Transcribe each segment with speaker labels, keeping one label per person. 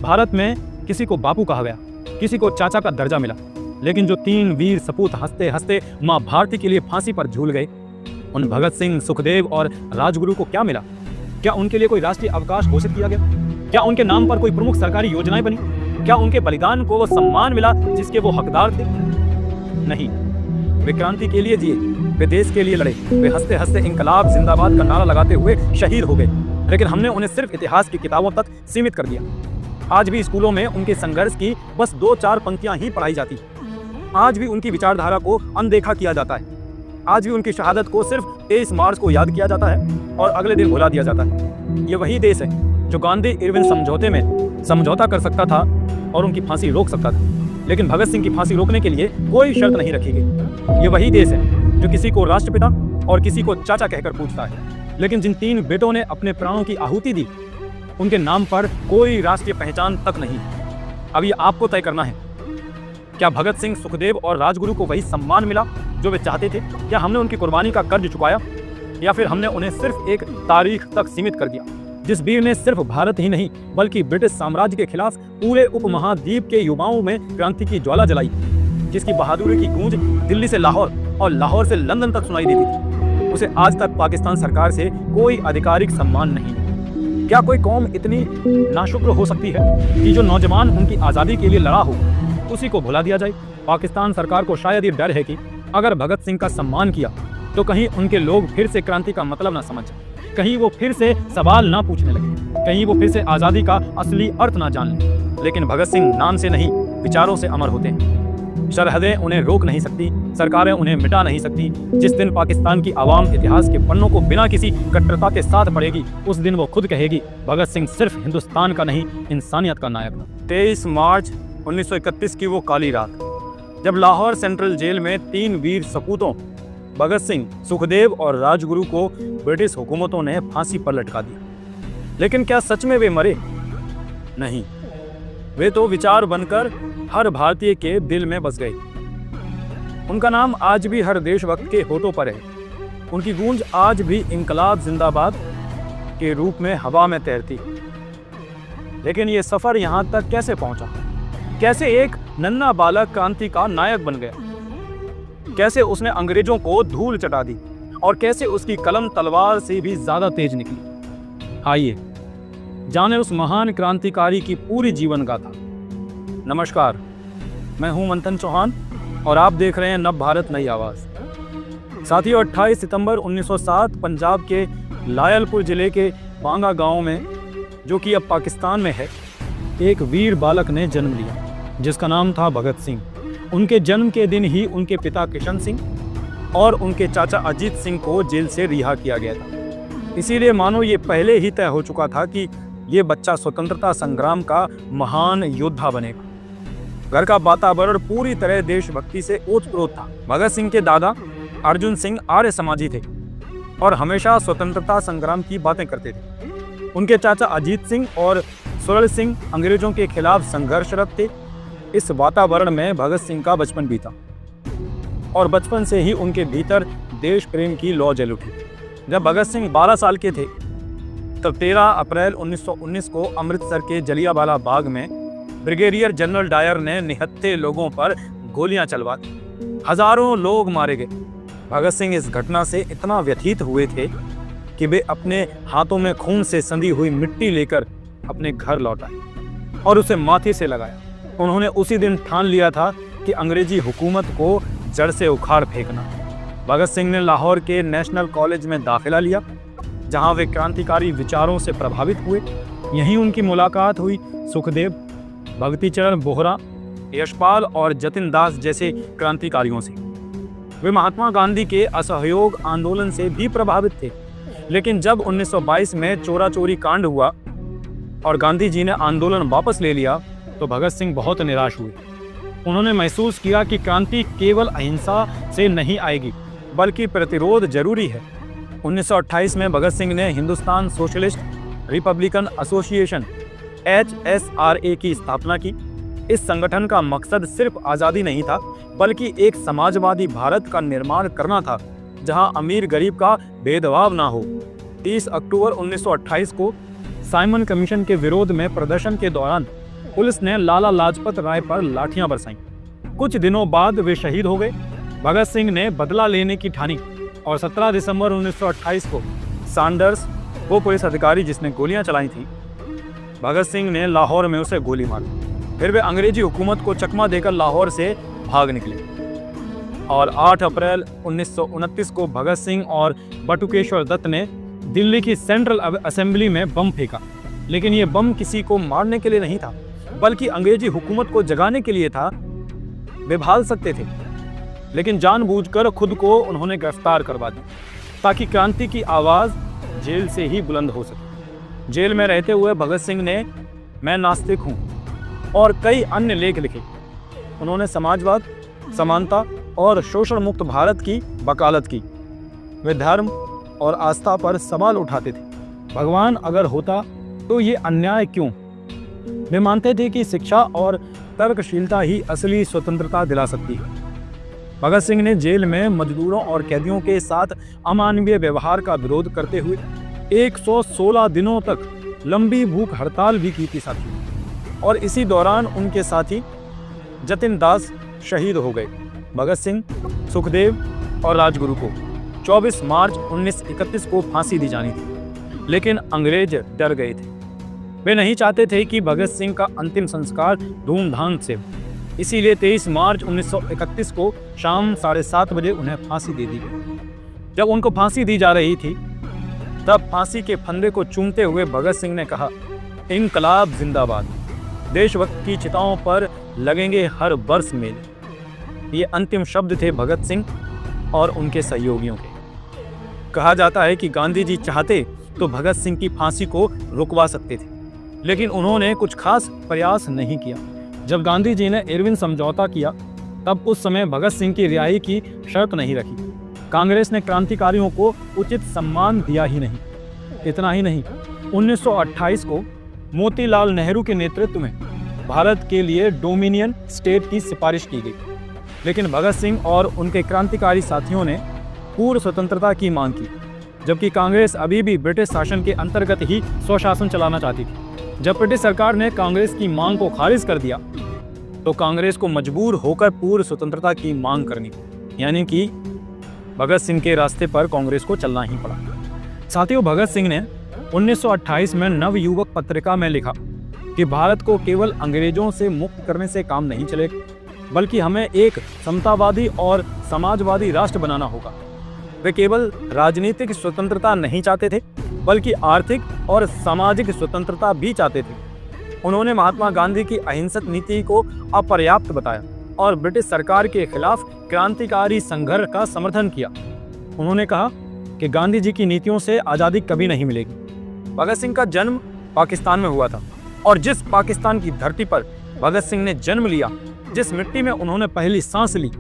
Speaker 1: भारत में किसी को बापू कहा गया, किसी को चाचा का दर्जा मिला, लेकिन जो 3 वीर सपूत हंसते हंसते मां भारती के लिए फांसी पर झूल गए, उन भगत सिंह, सुखदेव और राजगुरु को क्या मिला? क्या उनके लिए कोई राष्ट्रीय अवकाश घोषित किया गया? क्या उनके नाम पर कोई प्रमुख सरकारी योजनाएं बनी? क्या उनके बलिदान को वो सम्मान मिला जिसके वो हकदार थे? नहीं। वे क्रांति के लिए जिए, वे देश के लिए लड़े, वे हंसते हंसते इंकलाब जिंदाबाद का नारा लगाते हुए शहीद हो गए, लेकिन हमने उन्हें सिर्फ इतिहास की किताबों तक सीमित कर दिया। आज भी स्कूलों में उनके संघर्ष की बस 2-4 पंक्तियां ही पढ़ाई जाती। आज भी उनकी विचारधारा को अनदेखा किया जाता है। आज भी उनकी शहादत को सिर्फ 23 मार्च को याद किया जाता है और अगले दिन भुला दिया जाता है। ये वही देश है जो गांधी इरविन समझौते में समझौता कर सकता था और उनकी फांसी रोक सकता था, लेकिन भगत सिंह की फांसी रोकने के लिए कोई शर्त नहीं रखी गई। ये वही देश है जो किसी को राष्ट्रपिता और किसी को चाचा कहकर पूछता है, लेकिन जिन 3 बेटों ने अपने प्राणों की आहुति दी, उनके नाम पर कोई राष्ट्रीय पहचान तक नहीं। अब ये आपको तय करना है, क्या भगत सिंह, सुखदेव और राजगुरु को वही सम्मान मिला जो वे चाहते थे? क्या हमने उनकी कुर्बानी का कर्ज चुकाया, या फिर हमने उन्हें सिर्फ एक तारीख तक सीमित कर दिया? जिस वीर ने सिर्फ भारत ही नहीं बल्कि ब्रिटिश साम्राज्य के खिलाफ पूरे उपमहाद्वीप के युवाओं में क्रांति की ज्वाला जलाई, जिसकी बहादुरी की गूंज दिल्ली से लाहौर और लाहौर से लंदन तक सुनाई देती थी, उसे आज तक पाकिस्तान सरकार से कोई आधिकारिक सम्मान नहीं। क्या कोई कौम इतनी नाशुक्र हो सकती है कि जो नौजवान उनकी आज़ादी के लिए लड़ा हो उसी को भुला दिया जाए? पाकिस्तान सरकार को शायद ये डर है कि अगर भगत सिंह का सम्मान किया तो कहीं उनके लोग फिर से क्रांति का मतलब ना समझ, कहीं वो फिर से सवाल ना पूछने लगे, कहीं वो फिर से आज़ादी का असली अर्थ ना जान ले। लेकिन भगत सिंह नाम से नहीं, विचारों से अमर होते हैं। सरहदें उन्हें रोक नहीं सकती, सरकारें उन्हें मिटा नहीं सकती। जिस दिन पाकिस्तान की आवाम इतिहास के पन्नों को बिना किसी कट्टरता के साथ पढ़ेगी, उस दिन वो खुद कहेगी, भगत सिंह सिर्फ हिंदुस्तान का नहीं, इंसानियत का नायक था। 23 मार्च 1931 की वो काली रात, जब लाहौर सेंट्रल जेल में 3 वीर सपूतों भगत सिंह, सुखदेव और राजगुरु को ब्रिटिश हुकूमतों ने फांसी पर लटका दिया। लेकिन क्या सच में वे मरे? नहीं, वे तो विचार बनकर हर भारतीय के दिल में बस गए। उनका नाम आज भी हर देशभक्त के होठों पर है। उनकी गूंज आज भी इंकलाब जिंदाबाद के रूप में हवा में तैरती। लेकिन ये सफर यहाँ तक कैसे पहुंचा? कैसे एक नन्हा बालक क्रांति का नायक बन गया? कैसे उसने अंग्रेजों को धूल चटा दी और कैसे उसकी कलम तलवार से भी ज्यादा तेज निकली? आइए जाने उस महान क्रांतिकारी की पूरी जीवन गाथा। नमस्कार, मैं हूं मंथन चौहान और आप देख रहे हैं नव भारत नई आवाज़। साथियों, 28 सितंबर 1907 पंजाब के लायलपुर जिले के बांगा गांव में, जो कि अब पाकिस्तान में है, एक वीर बालक ने जन्म लिया जिसका नाम था भगत सिंह। उनके जन्म के दिन ही उनके पिता किशन सिंह और उनके चाचा अजीत सिंह को जेल से रिहा किया गया था। इसीलिए मानो ये पहले ही तय हो चुका था कि ये बच्चा स्वतंत्रता संग्राम का महान योद्धा बनेगा। घर का वातावरण पूरी तरह देशभक्ति से ओतप्रोत था। भगत सिंह के दादा अर्जुन सिंह आर्य समाजी थे और हमेशा स्वतंत्रता संग्राम की बातें करते थे। उनके चाचा अजीत सिंह और सुरल सिंह अंग्रेजों के खिलाफ संघर्षरत थे। इस वातावरण में भगत सिंह का बचपन बीता और बचपन से ही उनके भीतर देश प्रेम की लौ जल उठी। जब भगत सिंह 12 साल के थे तब 13 अप्रैल 1919 को अमृतसर के जलियांवाला बाग में ब्रिगेडियर जनरल डायर ने निहत्थे लोगों पर गोलियां चलवा दी। हजारों लोग मारे गए। भगत सिंह इस घटना से इतना व्यथित हुए थे कि वे अपने हाथों में खून से संधी हुई मिट्टी लेकर अपने घर लौट आए और उसे माथे से लगाया। उन्होंने उसी दिन ठान लिया था कि अंग्रेजी हुकूमत को जड़ से उखाड़ फेंकना। भगत सिंह ने लाहौर के नेशनल कॉलेज में दाखिला लिया, जहां वे क्रांतिकारी विचारों से प्रभावित हुए। यहीं उनकी मुलाकात हुई सुखदेव, भगती चरण बोहरा, यशपाल और जतिन दास जैसे क्रांतिकारियों से। वे महात्मा गांधी के असहयोग आंदोलन से भी प्रभावित थे। लेकिन जब 1922 में चोरा चोरी कांड हुआ और गांधी जी ने आंदोलन वापस ले लिया तो भगत सिंह बहुत निराश हुए। उन्होंने महसूस किया कि क्रांति केवल अहिंसा से नहीं आएगी, बल्कि प्रतिरोध जरूरी है। 1928 में भगत सिंह ने Hindustan socialist Republican association HSRA की स्थापना की। इस संगठन का मकसद सिर्फ आज़ादी नहीं था, बल्कि एक समाजवादी भारत का निर्माण करना था, जहां अमीर गरीब का भेदभाव ना हो। 30 अक्टूबर 1928 को साइमन कमीशन के विरोध में प्रदर्शन के दौरान पुलिस ने लाला लाजपत राय पर लाठियां बरसाईं। कुछ दिनों बाद वे शहीद हो गए। भगत सिंह ने बदला लेने की ठानी और 17 दिसंबर 1928 को सैंडर्स, वो पुलिस अधिकारी जिसने गोलियां चलाई थी, भगत सिंह ने लाहौर में उसे गोली मार दी। फिर वे अंग्रेजी हुकूमत को चकमा देकर लाहौर से भाग निकले और 8 अप्रैल 1929 को भगत सिंह और बटुकेश्वर दत्त ने दिल्ली की सेंट्रल असेंबली में बम फेंका। लेकिन ये बम किसी को मारने के लिए नहीं था, बल्कि अंग्रेजी हुकूमत को जगाने के लिए था। वे भाग सकते थे, लेकिन जानबूझकर खुद को उन्होंने गिरफ्तार करवा दिया ताकि क्रांति की आवाज़ जेल से ही बुलंद हो सके। जेल में रहते हुए भगत सिंह ने मैं नास्तिक हूँ और कई अन्य लेख लिखे। उन्होंने समाजवाद, समानता और शोषण मुक्त भारत की वकालत की। वे धर्म और आस्था पर सवाल उठाते थे। भगवान अगर होता तो ये अन्याय क्यों? वे मानते थे कि शिक्षा और तर्कशीलता ही असली स्वतंत्रता दिला सकती है। भगत सिंह ने जेल में मजदूरों और कैदियों के साथ अमानवीय व्यवहार का विरोध करते हुए 116 दिनों तक लंबी भूख हड़ताल भी की थी साथी। और इसी दौरान उनके साथी जतिन दास शहीद हो गए। भगत सिंह, सुखदेव और राजगुरु को 24 मार्च 1931 को फांसी दी जानी थी, लेकिन अंग्रेज डर गए थे। वे नहीं चाहते थे कि भगत सिंह का अंतिम संस्कार धूमधाम से, इसीलिए 23 मार्च 1931 को शाम 7:30 बजे उन्हें फांसी दे दी गई। जब उनको फांसी दी जा रही थी, तब फांसी के फंदे को चूमते हुए भगत सिंह ने कहा, इंकलाब जिंदाबाद, देशभक्त की चिताओं पर लगेंगे हर वर्ष मेले। ये अंतिम शब्द थे भगत सिंह और उनके सहयोगियों के। कहा जाता है कि गांधी जी चाहते तो भगत सिंह की फांसी को रुकवा सकते थे, लेकिन उन्होंने कुछ खास प्रयास नहीं किया। जब गांधी जी ने इरविन समझौता किया, तब उस समय भगत सिंह की रिहाई की शर्त नहीं रखी। कांग्रेस ने क्रांतिकारियों को उचित सम्मान दिया ही नहीं। इतना ही नहीं, 1928 को मोतीलाल नेहरू के नेतृत्व में भारत के लिए डोमिनियन स्टेट की सिफारिश की गई, लेकिन भगत सिंह और उनके क्रांतिकारी साथियों ने पूर्ण स्वतंत्रता की मांग की, जबकि कांग्रेस अभी भी ब्रिटिश शासन के अंतर्गत ही स्वशासन चलाना चाहती थी। जब ब्रिटिश सरकार ने कांग्रेस की मांग को खारिज कर दिया, तो कांग्रेस को मजबूर होकर पूर्ण स्वतंत्रता की मांग करनी, यानी कि भगत सिंह के रास्ते पर कांग्रेस को चलना ही पड़ा। साथियों, भगत सिंह ने 1928 में नवयुवक पत्रिका में लिखा कि भारत को केवल अंग्रेजों से मुक्त करने से काम नहीं चलेगा, बल्कि हमें एक समतावादी और समाजवादी राष्ट्र बनाना होगा। वे केवल राजनीतिक स्वतंत्रता नहीं चाहते थे, बल्कि आर्थिक और सामाजिक स्वतंत्रता भी चाहते थे। उन्होंने महात्मा गांधी की अहिंसक नीति को अपर्याप्त बताया और ब्रिटिश सरकार के खिलाफ क्रांतिकारी संघर्ष का समर्थन किया। उन्होंने कहा कि गांधी जी की नीतियों से आज़ादी कभी नहीं मिलेगी। भगत सिंह का जन्म पाकिस्तान में हुआ था, और जिस पाकिस्तान की धरती पर भगत सिंह ने जन्म लिया, जिस मिट्टी में उन्होंने पहली सांस ली,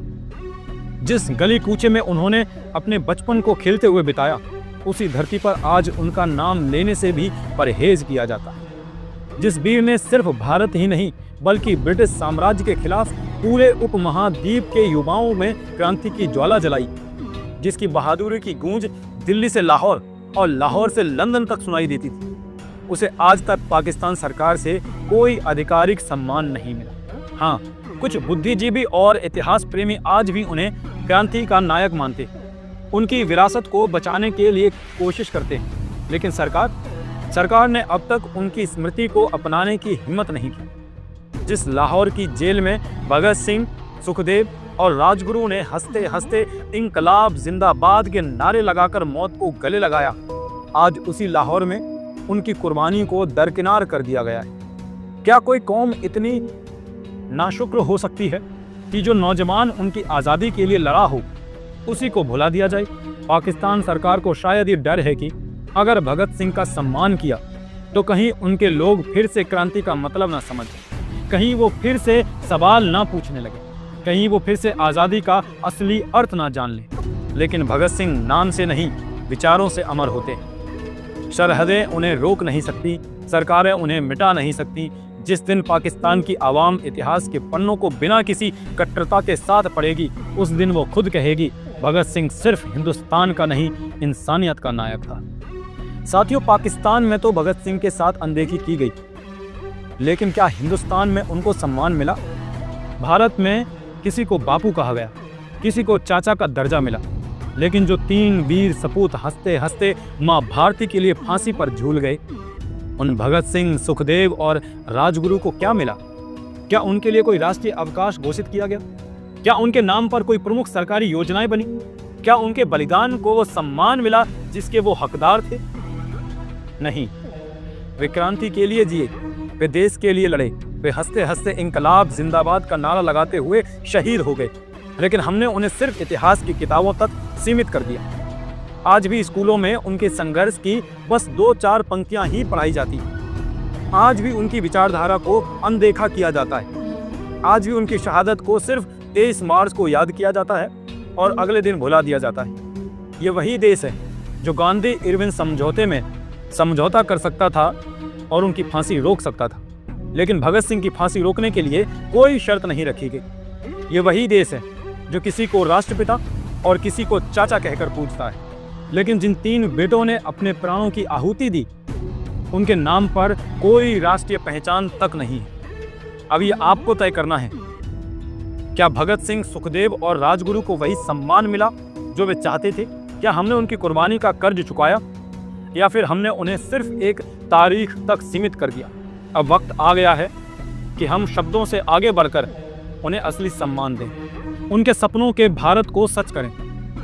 Speaker 1: जिस गली कूचे में उन्होंने अपने बचपन को खेलते हुए बिताया, उसी धरती पर आज उनका नाम लेने से भी परहेज किया जाता है। जिस वीर ने सिर्फ भारत ही नहीं, बल्कि ब्रिटिश साम्राज्य के खिलाफ पूरे उपमहाद्वीप के युवाओं में क्रांति की ज्वाला जलाई, जिसकी बहादुरी की गूंज दिल्ली से लाहौर और लाहौर से लंदन तक सुनाई देती थी, उसे आज तक पाकिस्तान सरकार से कोई आधिकारिक सम्मान नहीं मिला। हाँ, कुछ बुद्धिजीवी और इतिहास प्रेमी आज भी उन्हें क्रांति का नायक मानते हैं, उनकी विरासत को बचाने के लिए कोशिश करते हैं, लेकिन सरकार ने अब तक उनकी स्मृति को अपनाने की हिम्मत नहीं की। जिस लाहौर की जेल में भगत सिंह, सुखदेव और राजगुरु ने हंसते हंसते इंकलाब जिंदाबाद के नारे लगाकर मौत को गले लगाया, आज उसी लाहौर में उनकी कुर्बानी को दरकिनार कर दिया गया है। क्या कोई कौम इतनी नाशुक्र हो सकती है कि जो नौजवान उनकी आज़ादी के लिए लड़ा हो, उसी को भुला दिया जाए? पाकिस्तान सरकार को शायद ये डर है कि अगर भगत सिंह का सम्मान किया तो कहीं उनके लोग फिर से क्रांति का मतलब ना समझ, कहीं वो फिर से सवाल ना पूछने लगे, कहीं वो फिर से आज़ादी का असली अर्थ ना जान ले। लेकिन भगत सिंह नाम से नहीं, विचारों से अमर होते हैं। सरहदें उन्हें रोक नहीं सकती, सरकारें उन्हें मिटा नहीं सकती। जिस दिन पाकिस्तान की आवाम इतिहास के पन्नों को बिना किसी कट्टरता के साथ पढ़ेगी, उस दिन वो खुद कहेगी, भगत सिंह सिर्फ हिंदुस्तान का नहीं, इंसानियत का नायक था। साथियों, पाकिस्तान में तो भगत सिंह के साथ अनदेखी की गई, लेकिन क्या हिंदुस्तान में उनको सम्मान मिला? भारत में किसी को बापू कहा गया, किसी को चाचा का दर्जा मिला, लेकिन जो 3 वीर सपूत हंसते हंसते मां भारती के लिए फांसी पर झूल गए, उन भगत सिंह, सुखदेव और राजगुरु को क्या मिला? क्या उनके लिए कोई राष्ट्रीय अवकाश घोषित किया गया? क्या उनके नाम पर कोई प्रमुख सरकारी योजनाएं बनी? क्या उनके बलिदान को वो सम्मान मिला जिसके वो हकदार थे? नहीं। वे क्रांति के लिए जिए, वे देश के लिए लड़े, वे हंसते हंसते इंकलाब जिंदाबाद का नारा लगाते हुए शहीद हो गए, लेकिन हमने उन्हें सिर्फ इतिहास की किताबों तक सीमित कर दिया। आज भी स्कूलों में उनके संघर्ष की बस 2-4 पंक्तियां ही पढ़ाई जाती हैं। आज भी उनकी विचारधारा को अनदेखा किया जाता है। आज भी उनकी शहादत को सिर्फ 23 मार्च को याद किया जाता है और अगले दिन भुला दिया जाता है। ये वही देश है जो गांधी इरविन समझौते में समझौता कर सकता था और उनकी फांसी रोक सकता था, लेकिन भगत सिंह की फांसी रोकने के लिए कोई शर्त नहीं रखी गई। ये वही देश है जो किसी को राष्ट्रपिता और किसी को चाचा कहकर पूछता है, लेकिन जिन 3 बेटों ने अपने प्राणों की आहुति दी, उनके नाम पर कोई राष्ट्रीय पहचान तक नहीं है। अब ये आपको तय करना है, क्या भगत सिंह, सुखदेव और राजगुरु को वही सम्मान मिला जो वे चाहते थे? क्या हमने उनकी कुर्बानी का कर्ज चुकाया, या फिर हमने उन्हें सिर्फ एक तारीख तक सीमित कर दिया? अब वक्त आ गया है कि हम शब्दों से आगे बढ़कर उन्हें असली सम्मान दें, उनके सपनों के भारत को सच करें,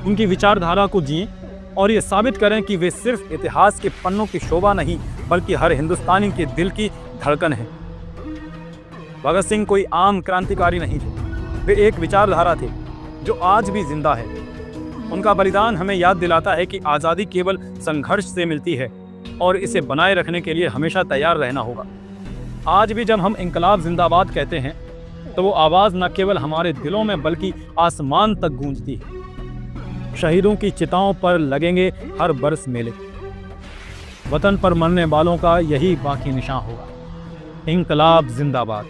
Speaker 1: उनकी विचारधारा को जिएं और ये साबित करें कि वे सिर्फ इतिहास के पन्नों की शोभा नहीं, बल्कि हर हिंदुस्तानी के दिल की धड़कन है। भगत सिंह कोई आम क्रांतिकारी नहीं थे, वे एक विचारधारा थे जो आज भी जिंदा है। उनका बलिदान हमें याद दिलाता है कि आज़ादी केवल संघर्ष से मिलती है और इसे बनाए रखने के लिए हमेशा तैयार रहना होगा। आज भी जब हम इंकलाब जिंदाबाद कहते हैं तो वो आवाज़ न केवल हमारे दिलों में बल्कि आसमान तक गूंजती है। शहीदों की चिताओं पर लगेंगे हर बरस मेले, वतन पर मरने वालों का यही बाकी निशान होगा। इंकलाब जिंदाबाद।